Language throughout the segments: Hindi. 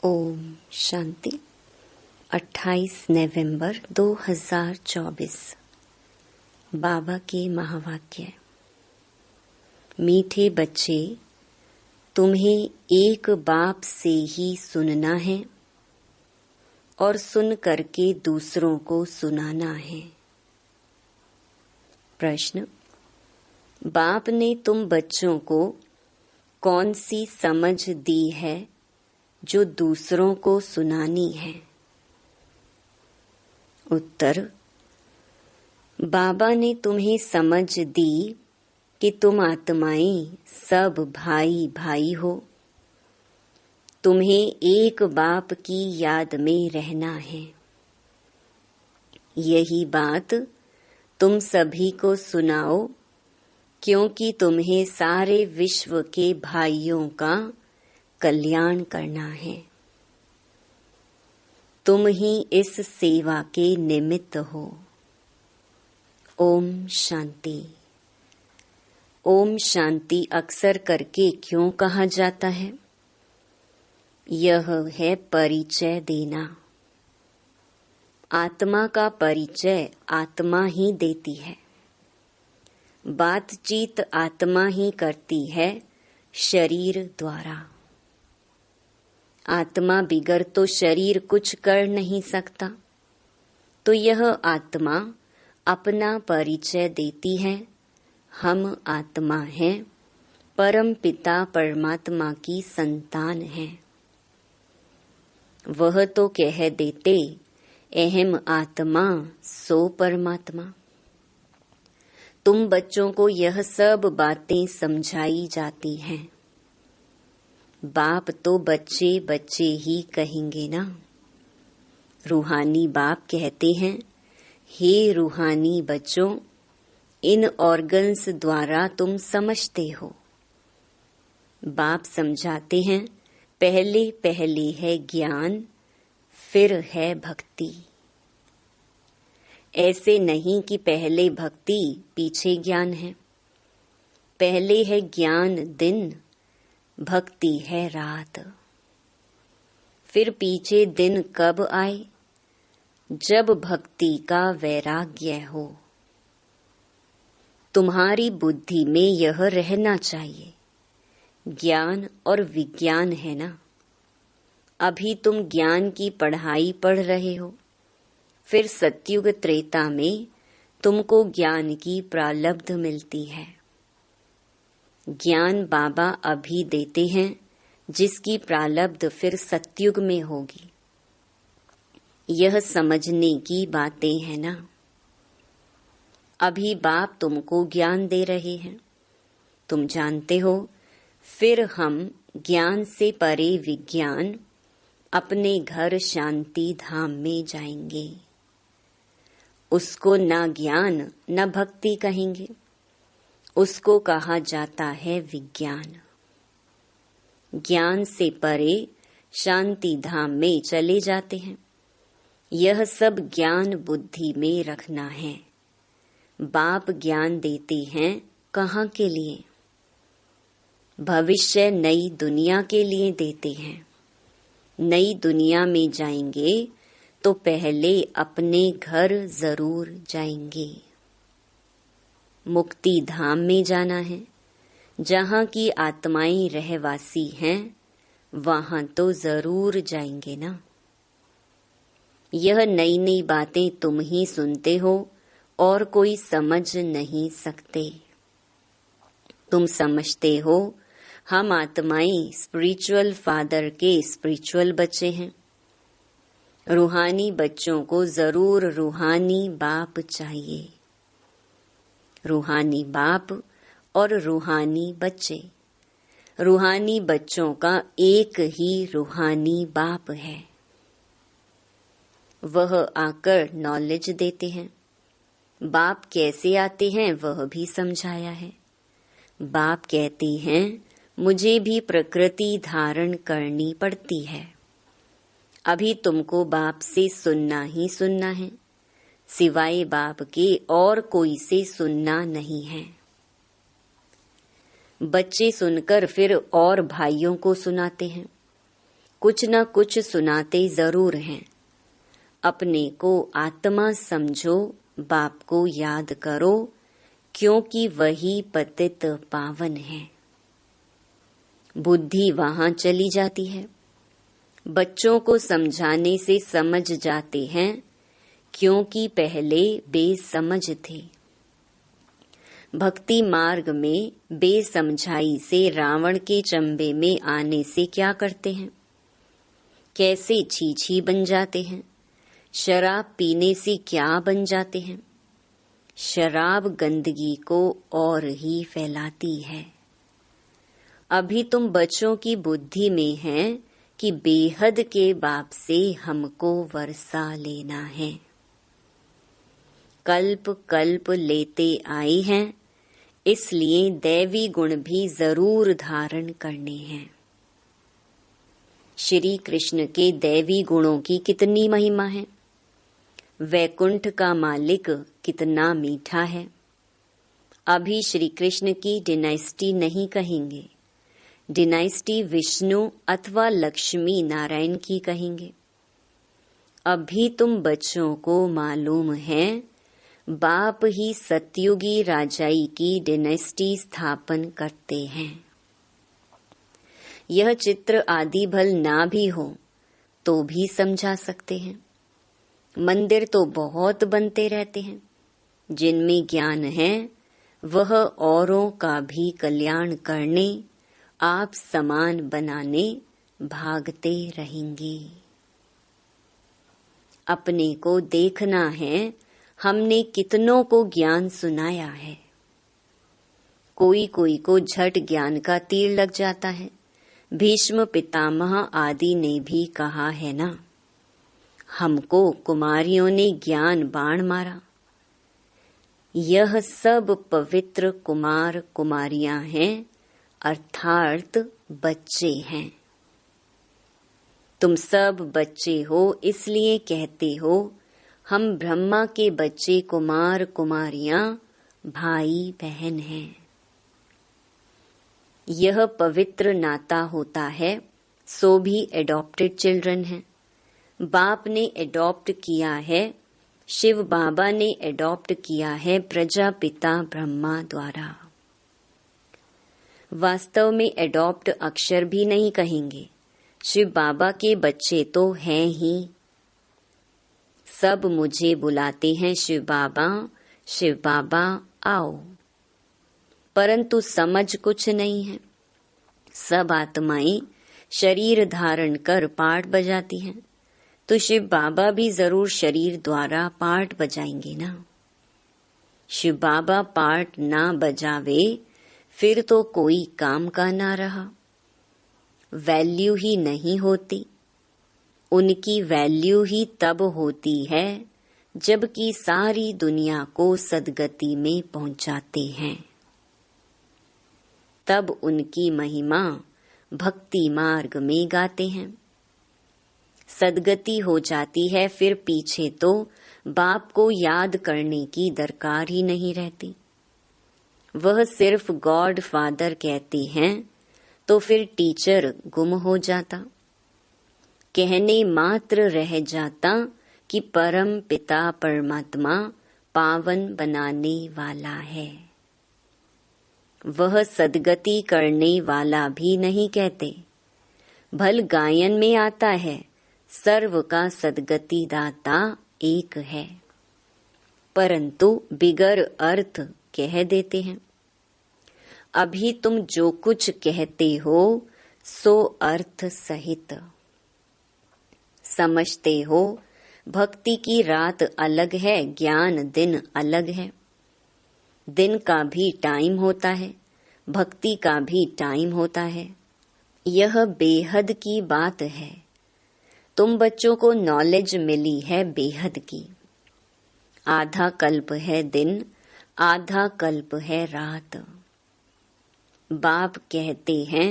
ओम शांति। 28 नवंबर 2024। बाबा के महावाक्य। मीठे बच्चे, तुम्हें एक बाप से ही सुनना है और सुन करके दूसरों को सुनाना है। प्रश्न: बाप ने तुम बच्चों को कौन सी समझ दी है जो दूसरों को सुनानी है? उत्तर: बाबा ने तुम्हें समझ दी कि तुम आत्माएं सब भाई भाई हो। तुम्हें एक बाप की याद में रहना है। यही बात तुम सभी को सुनाओ, क्योंकि तुम्हें सारे विश्व के भाइयों का कल्याण करना है। तुम ही इस सेवा के निमित्त हो। ओम शांति। ओम शांति अक्सर करके क्यों कहा जाता है? यह है परिचय देना। आत्मा का परिचय आत्मा ही देती है। बातचीत आत्मा ही करती है शरीर द्वारा। आत्मा बिगर तो शरीर कुछ कर नहीं सकता, तो यह आत्मा अपना परिचय देती है। हम आत्मा हैं, परम पिता परमात्मा की संतान हैं। वह तो कह देते, अहम आत्मा सो परमात्मा। तुम बच्चों को यह सब बातें समझाई जाती हैं। बाप तो बच्चे बच्चे ही कहेंगे ना। रूहानी बाप कहते हैं, हे रूहानी बच्चों, इन ऑर्गन्स द्वारा तुम समझते हो। बाप समझाते हैं, पहले पहले है ज्ञान, फिर है भक्ति। ऐसे नहीं कि पहले भक्ति पीछे ज्ञान है। पहले है ज्ञान दिन, भक्ति है रात। फिर पीछे दिन कब आए? जब भक्ति का वैराग्य हो। तुम्हारी बुद्धि में यह रहना चाहिए, ज्ञान और विज्ञान है ना। अभी तुम ज्ञान की पढ़ाई पढ़ रहे हो, फिर सतयुग त्रेता में तुमको ज्ञान की प्रालब्ध मिलती है। ज्ञान बाबा अभी देते हैं, जिसकी प्रालब्ध फिर सतयुग में होगी। यह समझने की बातें हैं ना। अभी बाप तुमको ज्ञान दे रहे हैं, तुम जानते हो। फिर हम ज्ञान से परे विज्ञान अपने घर शांति धाम में जाएंगे। उसको ना ज्ञान न भक्ति कहेंगे, उसको कहा जाता है विज्ञान। ज्ञान से परे शांति धाम में चले जाते हैं। यह सब ज्ञान बुद्धि में रखना है। बाप ज्ञान देते हैं कहाँ के लिए? भविष्य नई दुनिया के लिए देते हैं। नई दुनिया में जाएंगे तो पहले अपने घर जरूर जाएंगे। मुक्ति धाम में जाना है, जहाँ की आत्माएं रहवासी हैं, वहाँ तो जरूर जाएंगे ना। यह नई नई बातें तुम ही सुनते हो और कोई समझ नहीं सकते। तुम समझते हो हम आत्माएं स्पिरिचुअल फादर के स्पिरिचुअल बच्चे हैं। रूहानी बच्चों को जरूर रूहानी बाप चाहिए। रूहानी बाप और रूहानी बच्चे। रूहानी बच्चों का एक ही रूहानी बाप है। वह आकर नॉलेज देते हैं। बाप कैसे आते हैं वह भी समझाया है। बाप कहते हैं, मुझे भी प्रकृति धारण करनी पड़ती है। अभी तुमको बाप से सुनना ही सुनना है, सिवाय बाप के और कोई से सुनना नहीं है। बच्चे सुनकर फिर और भाइयों को सुनाते हैं। कुछ न कुछ सुनाते जरूर हैं। अपने को आत्मा समझो, बाप को याद करो, क्योंकि वही पतित पावन है। बुद्धि वहां चली जाती है। बच्चों को समझाने से समझ जाते हैं, क्योंकि पहले बेसमझ थे। भक्ति मार्ग में बेसमझाई से रावण के चंबे में आने से क्या करते हैं? कैसे छीछी बन जाते हैं। शराब पीने से क्या बन जाते हैं? शराब गंदगी को और ही फैलाती है। अभी तुम बच्चों की बुद्धि में हैं कि बेहद के बाप से हमको वर्षा लेना है। कल्प कल्प लेते आए हैं, इसलिए दैवी गुण भी जरूर धारण करने हैं। श्री कृष्ण के दैवी गुणों की कितनी महिमा है। वैकुंठ का मालिक कितना मीठा है। अभी श्री कृष्ण की डिनाइस्टी नहीं कहेंगे, डिनाइस्टी विष्णु अथवा लक्ष्मी नारायण की कहेंगे। अभी तुम बच्चों को मालूम है बाप ही सतयुगी राजाई की डिनाइस्टी स्थापन करते हैं। यह चित्र आदि भल ना भी हो तो भी समझा सकते हैं। मंदिर तो बहुत बनते रहते हैं। जिनमें ज्ञान है वह औरों का भी कल्याण करने, आप समान बनाने भागते रहेंगे। अपने को देखना है हमने कितनों को ज्ञान सुनाया है। कोई कोई को झट ज्ञान का तीर लग जाता है। भीष्म पितामह आदि ने भी कहा है ना, हमको कुमारियों ने ज्ञान बाण मारा। यह सब पवित्र कुमार कुमारियां हैं, अर्थात बच्चे हैं। तुम सब बच्चे हो, इसलिए कहते हो हम ब्रह्मा के बच्चे कुमार कुमारियां भाई बहन हैं। यह पवित्र नाता होता है, सो भी एडॉप्टेड चिल्ड्रन हैं। बाप ने एडॉप्ट किया है, शिव बाबा ने एडॉप्ट किया है प्रजापिता ब्रह्मा द्वारा। वास्तव में एडॉप्ट अक्षर भी नहीं कहेंगे, शिव बाबा के बच्चे तो हैं ही। सब मुझे बुलाते हैं शिव बाबा आओ, परंतु समझ कुछ नहीं है। सब आत्माएं शरीर धारण कर पाठ बजाती हैं, तो शिव बाबा भी जरूर शरीर द्वारा पाठ बजाएंगे ना। शिव बाबा पाठ ना बजावे फिर तो कोई काम का ना रहा, वैल्यू ही नहीं होती। उनकी वैल्यू ही तब होती है जबकि सारी दुनिया को सदगति में पहुंचाते हैं। तब उनकी महिमा भक्ति मार्ग में गाते हैं। सदगति हो जाती है, फिर पीछे तो बाप को याद करने की दरकार ही नहीं रहती। वह सिर्फ गॉड फादर कहते हैं, तो फिर टीचर गुम हो जाता। कहने मात्र रह जाता कि परम पिता परमात्मा पावन बनाने वाला है। वह सदगति करने वाला भी नहीं कहते। भल गायन में आता है, सर्व का सदगति दाता एक है, परंतु बिगर अर्थ कह देते हैं। अभी तुम जो कुछ कहते हो सो अर्थ सहित समझते हो। भक्ति की रात अलग है, ज्ञान दिन अलग है। दिन का भी टाइम होता है, भक्ति का भी टाइम होता है। यह बेहद की बात है। तुम बच्चों को नॉलेज मिली है बेहद की। आधा कल्प है दिन, आधा कल्प है रात। बाप कहते हैं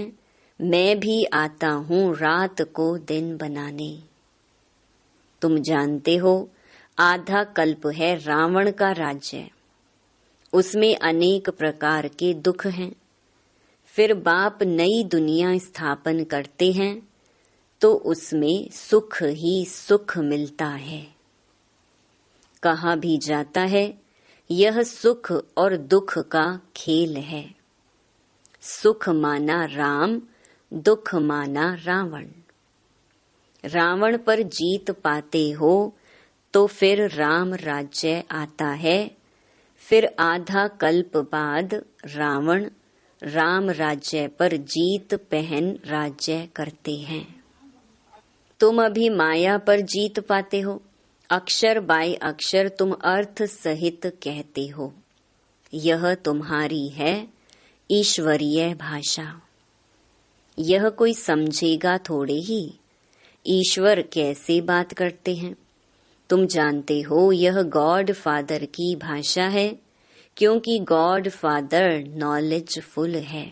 मैं भी आता हूँ रात को दिन बनाने। तुम जानते हो आधा कल्प है रावण का राज्य, उसमें अनेक प्रकार के दुख हैं। फिर बाप नई दुनिया स्थापन करते हैं, तो उसमें सुख ही सुख मिलता है। कहा भी जाता है यह सुख और दुख का खेल है। सुख माना राम, दुख माना रावण। रावण पर जीत पाते हो तो फिर राम राज्य आता है। फिर आधा कल्प बाद रावण राम राज्य पर जीत पहन राज्य करते हैं। तुम अभी माया पर जीत पाते हो। अक्षर बाय अक्षर तुम अर्थ सहित कहते हो। यह तुम्हारी है ईश्वरीय भाषा। यह कोई समझेगा थोड़े ही। ईश्वर कैसे बात करते हैं तुम जानते हो। यह गॉड फादर की भाषा है, क्योंकि गॉड फादर नॉलेजफुल है।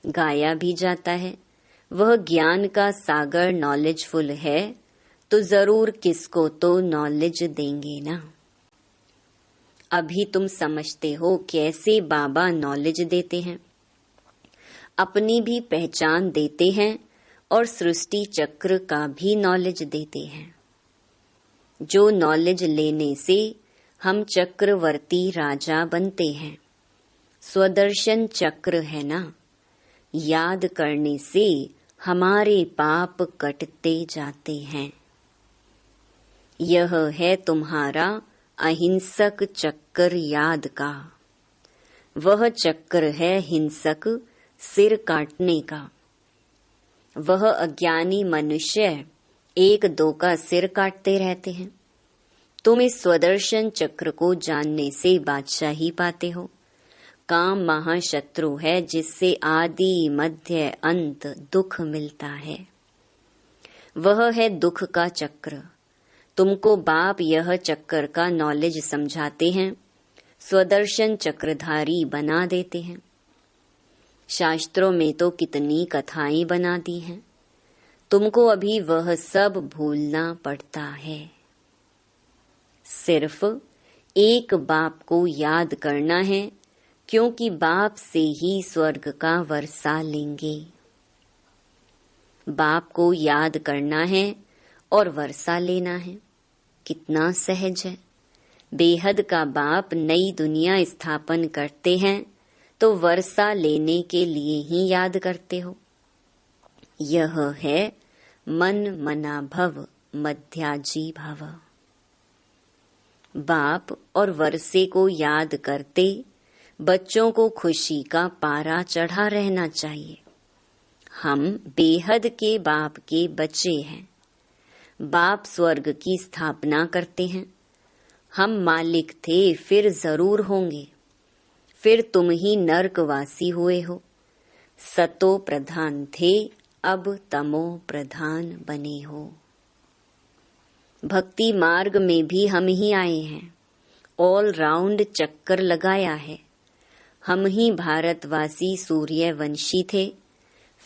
गाया भी जाता है वह ज्ञान का सागर नॉलेजफुल है, तो जरूर किसको तो नॉलेज देंगे ना। अभी तुम समझते हो कैसे बाबा नॉलेज देते हैं। अपनी भी पहचान देते हैं और सृष्टि चक्र का भी नॉलेज देते हैं। जो नॉलेज लेने से हम चक्रवर्ती राजा बनते हैं। स्वदर्शन चक्र है ना, याद करने से हमारे पाप कटते जाते हैं। यह है तुम्हारा अहिंसक चक्र याद का। वह चक्र है हिंसक सिर काटने का। वह अज्ञानी मनुष्य एक दो का सिर काटते रहते हैं। तुम इस स्वदर्शन चक्र को जानने से बादशाही पाते हो। काम महाशत्रु है जिससे आदि मध्य अंत दुख मिलता है। वह है दुख का चक्र। तुमको बाप यह चक्र का नॉलेज समझाते हैं, स्वदर्शन चक्रधारी बना देते हैं। शास्त्रों में तो कितनी कथाएं बना दी हैं। तुमको अभी वह सब भूलना पड़ता है। सिर्फ एक बाप को याद करना है, क्योंकि बाप से ही स्वर्ग का वर्षा लेंगे। बाप को याद करना है और वर्षा लेना है। कितना सहज है। बेहद का बाप नई दुनिया स्थापन करते हैं तो वर्षा लेने के लिए ही याद करते हो। यह है मन मना भव मध्याजी भव। बाप और वर्षे को याद करते बच्चों को खुशी का पारा चढ़ा रहना चाहिए। हम बेहद के बाप के बच्चे हैं। बाप स्वर्ग की स्थापना करते हैं। हम मालिक थे, फिर जरूर होंगे। फिर तुम ही नरकवासी हुए हो। सतो प्रधान थे, अब तमो प्रधान बने हो। भक्ति मार्ग में भी हम ही आए हैं। ऑल राउंड चक्कर लगाया है। हम ही भारतवासी सूर्यवंशी थे,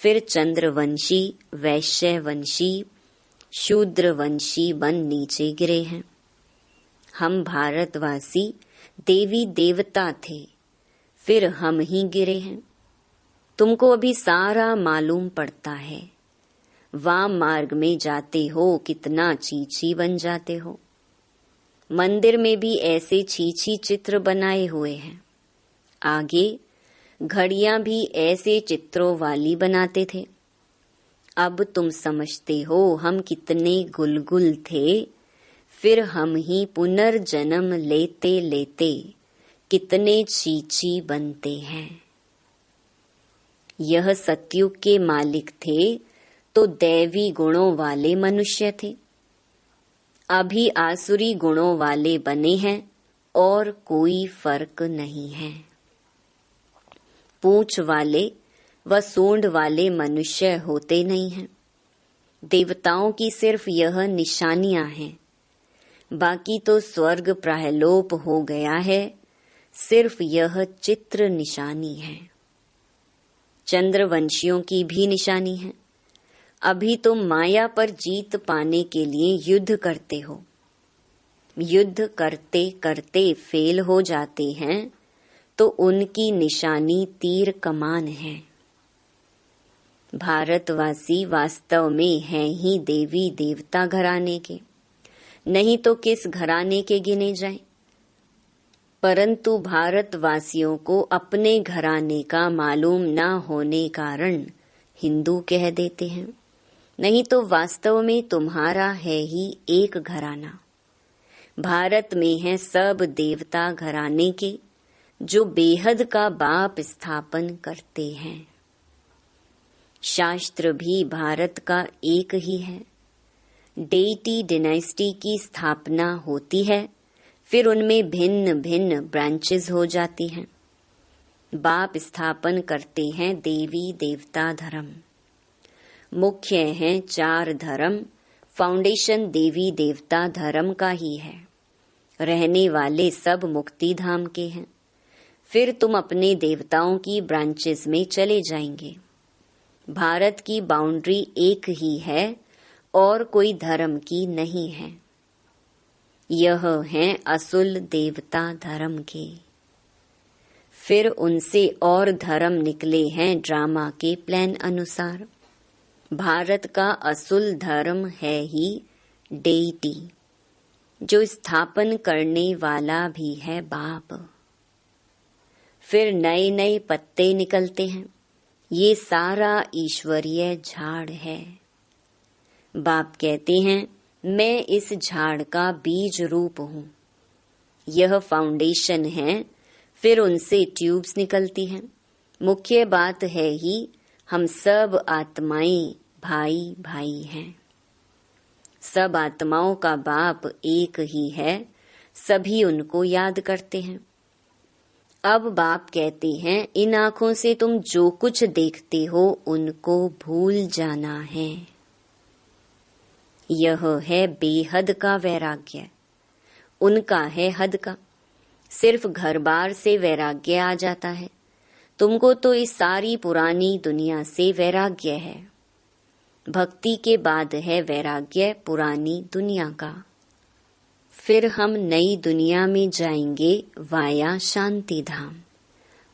फिर चंद्रवंशी, वैश्यवंशी, शूद्रवंशी बन नीचे गिरे हैं। हम भारतवासी देवी देवता थे, फिर हम ही गिरे हैं। तुमको अभी सारा मालूम पड़ता है। वाम मार्ग में जाते हो कितना छीछी बन जाते हो। मंदिर में भी ऐसे छीछी चित्र बनाए हुए हैं। आगे घड़ियां भी ऐसे चित्रों वाली बनाते थे। अब तुम समझते हो हम कितने गुलगुल थे। फिर हम ही पुनर्जन्म लेते लेते कितने छीछी बनते हैं। यह सतयुग के मालिक थे तो दैवी गुणों वाले मनुष्य थे। अभी आसुरी गुणों वाले बने हैं और कोई फर्क नहीं है। पूंछ वाले व सूंड वाले मनुष्य होते नहीं हैं। देवताओं की सिर्फ यह निशानियां हैं। बाकी तो स्वर्ग प्रायलोप हो गया है। सिर्फ यह चित्र निशानी है। चंद्रवंशियों की भी निशानी है। अभी तुम माया पर जीत पाने के लिए युद्ध करते हो। युद्ध करते करते फेल हो जाते हैं तो उनकी निशानी तीर कमान है। भारतवासी वास्तव में हैं ही देवी देवता घराने के, नहीं तो किस घराने के गिने जाएं। परंतु भारतवासियों को अपने घराने का मालूम न होने कारण हिंदू कह देते हैं, नहीं तो वास्तव में तुम्हारा है ही एक घराना। भारत में है सब देवता घराने के, जो बेहद का बाप स्थापन करते हैं। शास्त्र भी भारत का एक ही है। डेटी डिनाइस्टी की स्थापना होती है, फिर उनमें भिन्न भिन्न ब्रांचेस हो जाती हैं। बाप स्थापन करते हैं देवी देवता धर्म। मुख्य हैं 4 धर्म, फाउंडेशन देवी देवता धर्म का ही है। रहने वाले सब मुक्ति धाम के हैं। फिर तुम अपने देवताओं की ब्रांचेस में चले जाएंगे। भारत की बाउंड्री एक ही है और कोई धर्म की नहीं है। यह हैं असुल देवता धर्म के। फिर उनसे और धर्म निकले हैं ड्रामा के प्लान अनुसार। भारत का असुल धर्म है ही डेटी, जो स्थापन करने वाला भी है बाप। फिर नए नए पत्ते निकलते हैं। ये सारा ईश्वरीय झाड़ है। बाप कहते हैं, मैं इस झाड़ का बीज रूप हूँ। यह फाउंडेशन है। फिर उनसे ट्यूब्स निकलती हैं। मुख्य बात है ही हम सब आत्माएं भाई भाई हैं। सब आत्माओं का बाप एक ही है। सभी उनको याद करते हैं। अब बाप कहते हैं, इन आँखों से तुम जो कुछ देखते हो उनको भूल जाना है। यह है बेहद का वैराग्य। उनका है हद का। सिर्फ घर बार से वैराग्य आ जाता है। तुमको तो इस सारी पुरानी दुनिया से वैराग्य है। भक्ति के बाद है वैराग्य पुरानी दुनिया का। फिर हम नई दुनिया में जाएंगे वाया शांति धाम।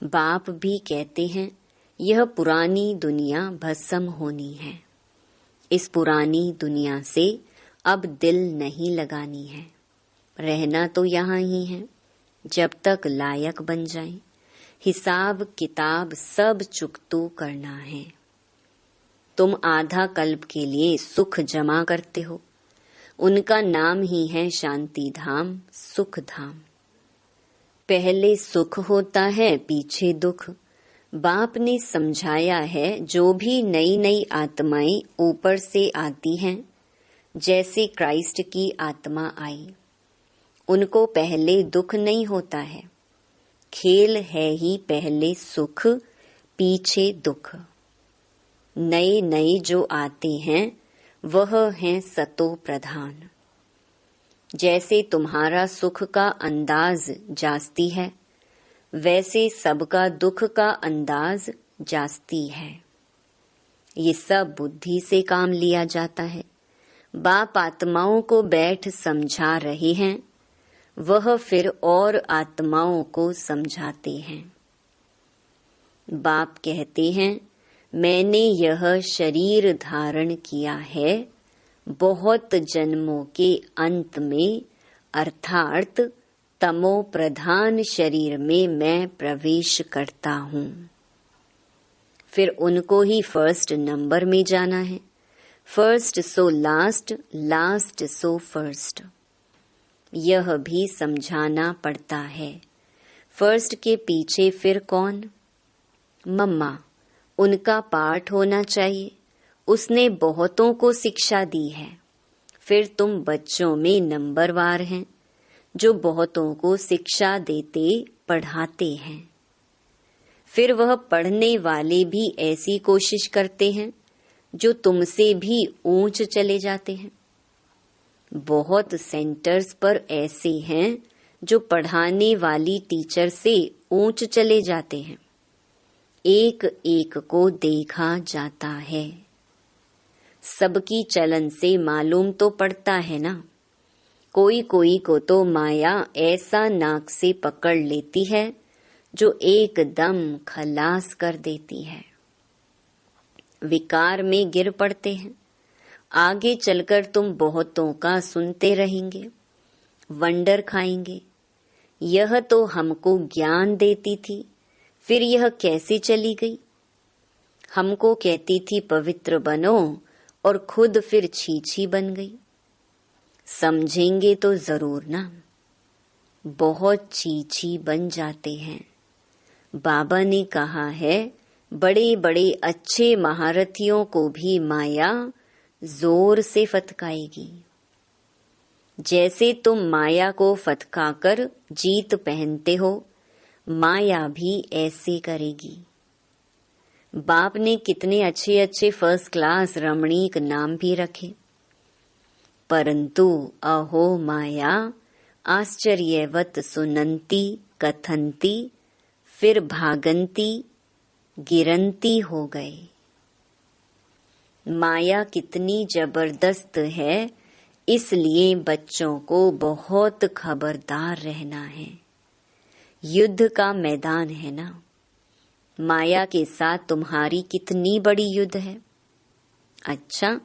बाप भी कहते हैं, यह पुरानी दुनिया भस्म होनी है। इस पुरानी दुनिया से अब दिल नहीं लगानी है। रहना तो यहाँ ही है, जब तक लायक बन जाएं। हिसाब किताब सब चुकतो करना है। तुम आधा कल्प के लिए सुख जमा करते हो। उनका नाम ही है शांति धाम, सुख धाम। पहले सुख होता है, पीछे दुख। बाप ने समझाया है, जो भी नई नई आत्माएं ऊपर से आती हैं, जैसे क्राइस्ट की आत्मा आई, उनको पहले दुख नहीं होता है। खेल है ही पहले सुख, पीछे दुख। नए नए जो आते हैं वह हैं सतो प्रधान। जैसे तुम्हारा सुख का अंदाज जास्ती है, वैसे सबका दुख का अंदाज जास्ती है। ये सब बुद्धि से काम लिया जाता है। बाप आत्माओं को बैठ समझा रहे हैं, वह फिर और आत्माओं को समझाते हैं। बाप कहते हैं, मैंने यह शरीर धारण किया है बहुत जन्मों के अंत में, अर्थात तमो प्रधान शरीर में मैं प्रवेश करता हूँ। फिर उनको ही फर्स्ट नंबर में जाना है। First so last, last so first. यह भी समझाना पड़ता है। फर्स्ट के पीछे फिर कौन? मम्मा। उनका पाठ होना चाहिए। उसने बहुतों को शिक्षा दी है। फिर तुम बच्चों में नंबरवार हैं, जो बहुतों को शिक्षा देते पढ़ाते हैं। फिर वह पढ़ने वाले भी ऐसी कोशिश करते हैं, जो तुमसे भी ऊंच चले जाते हैं। बहुत सेंटर्स पर ऐसे हैं, जो पढ़ाने वाली टीचर से ऊंच चले जाते हैं। एक एक को देखा जाता है। सबकी चलन से मालूम तो पड़ता है ना। कोई कोई को तो माया ऐसा नाक से पकड़ लेती है, जो एकदम खलास कर देती है। विकार में गिर पड़ते हैं। आगे चलकर तुम बहुतों का सुनते रहेंगे, वंडर खाएंगे। यह तो हमको ज्ञान देती थी, फिर यह कैसे चली गई? हमको कहती थी पवित्र बनो और खुद फिर छीछी बन गई। समझेंगे तो जरूर ना, बहुत छीछी बन जाते हैं। बाबा ने कहा है, बड़े बड़े अच्छे महारथियों को भी माया जोर से फटकाएगी। जैसे तुम माया को फटकाकर जीत पहनते हो, माया भी ऐसे करेगी। बाप ने कितने अच्छे अच्छे फर्स्ट क्लास रमणीक नाम भी रखे, परंतु अहो माया आश्चर्यवत सुनंती कथंती, फिर भागंती गिरंती हो गए। माया कितनी जबरदस्त है, इसलिए बच्चों को बहुत खबरदार रहना है। युद्ध का मैदान है ना, माया के साथ तुम्हारी कितनी बड़ी युद्ध है। अच्छा,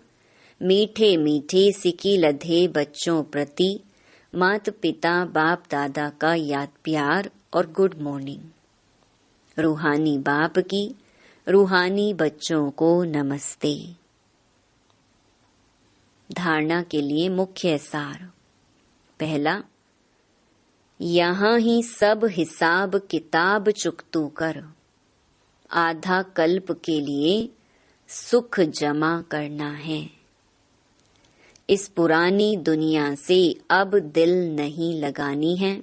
मीठे मीठे सिकी लधे बच्चों प्रति माता पिता बाप दादा का याद प्यार और गुड मॉर्निंग। रूहानी बाप की रूहानी बच्चों को नमस्ते। धारणा के लिए मुख्य सार। पहला, यहाँ ही सब हिसाब किताब चुकतू कर आधा कल्प के लिए सुख जमा करना है। इस पुरानी दुनिया से अब दिल नहीं लगानी है।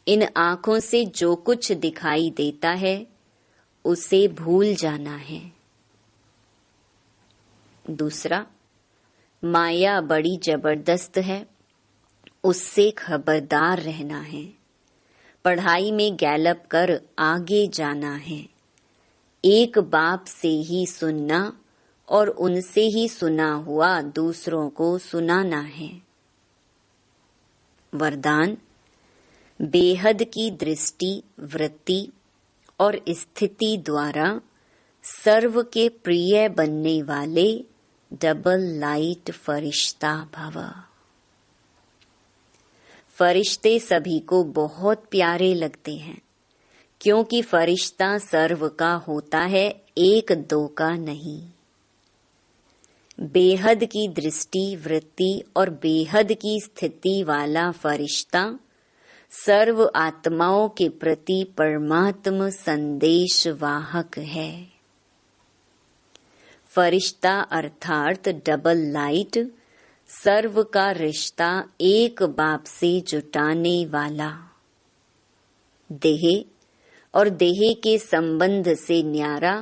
इन आंखों से जो कुछ दिखाई देता है उसे भूल जाना है। दूसरा, माया बड़ी जबरदस्त है, उससे खबरदार रहना है। पढ़ाई में गैलप कर आगे जाना है। एक बाप से ही सुनना और उनसे ही सुना हुआ दूसरों को सुनाना है। वरदान, बेहद की दृष्टि, वृत्ति और स्थिति द्वारा सर्व के प्रिय बनने वाले डबल लाइट फरिश्ता भव। फरिश्ते सभी को बहुत प्यारे लगते हैं, क्योंकि फरिश्ता सर्व का होता है, एक दो का नहीं। बेहद की दृष्टि, वृत्ति और बेहद की स्थिति वाला फरिश्ता सर्व आत्माओं के प्रति परमात्म संदेश वाहक है। फरिश्ता अर्थात डबल लाइट सर्व का रिश्ता एक बाप से जुटाने वाला। देह और देह के संबंध से न्यारा,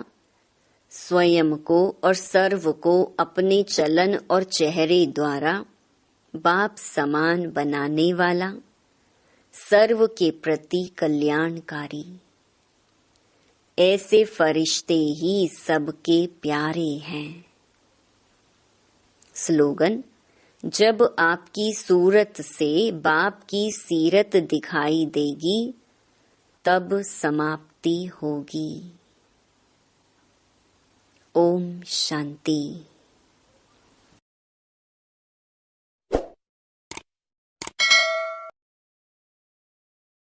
स्वयं को और सर्व को अपने चलन और चेहरे द्वारा बाप समान बनाने वाला, सर्व के प्रति कल्याणकारी। ऐसे फरिश्ते ही सबके प्यारे हैं। स्लोगन, जब आपकी सूरत से बाप की सीरत दिखाई देगी, तब समाप्ति होगी। ओम शांति।